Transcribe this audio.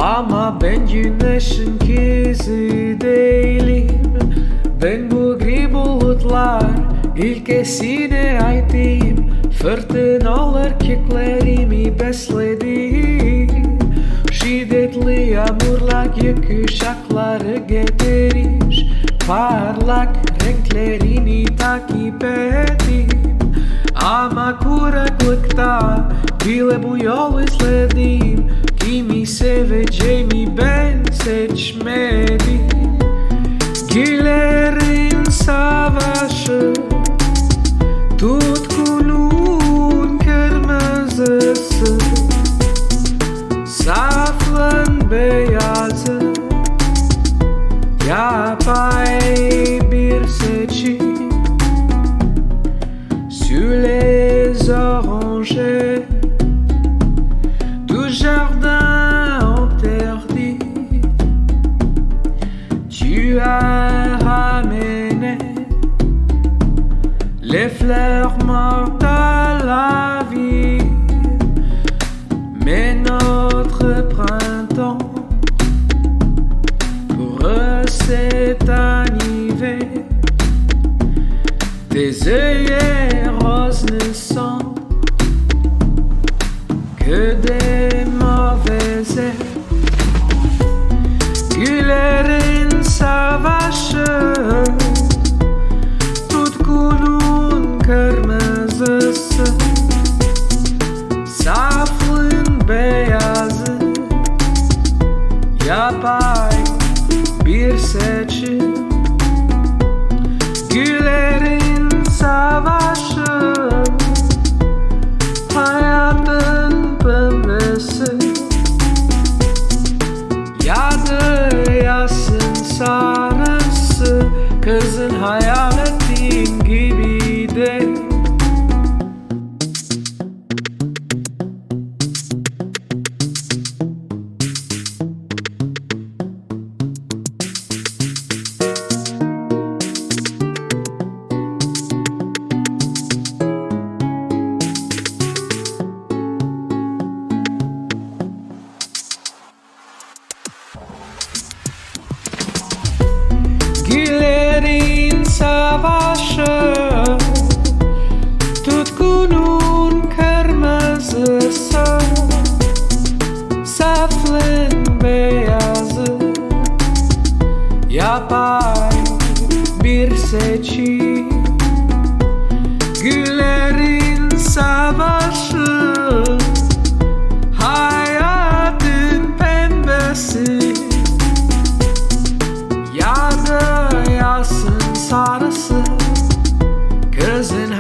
Ama ben güneşin kızı değilim. Ben bu gri bulutlar ülkesine aitim. Fırtınalar köklerimi besledi. Şiddetli yağmurlar gökkuşakları getirir. Parlak renklerini takip ettim. Ama kuraklıkta bile bu yol izledim. Kimi seveceğimi ben seçmedim. Güllerin savaşı, tutkunun kırmızısı, saflığın beyazı, yapay bir seçim. Sur les orangers du jardin interdit, tu as ramené les fleurs mortes à la vie. Mais notre printemps pour eux c'est enivré. Tes œillets roses ne sont que des mauvais airs. Güllerin savaşı, tutkunun kırmızısı, saflığın beyazı, yapay bir seçim. Güllerin savaşı, hayatın pembesi, yadı yasın sarısı, kızın hayal ettiğin gibi değil. Güllerin savaşı, tutkunun kırmızısı, saflığın beyazı, yapay bir seçim. Güllerin savaşı, hayatın pembesi, yadı yasın sarısı, kızın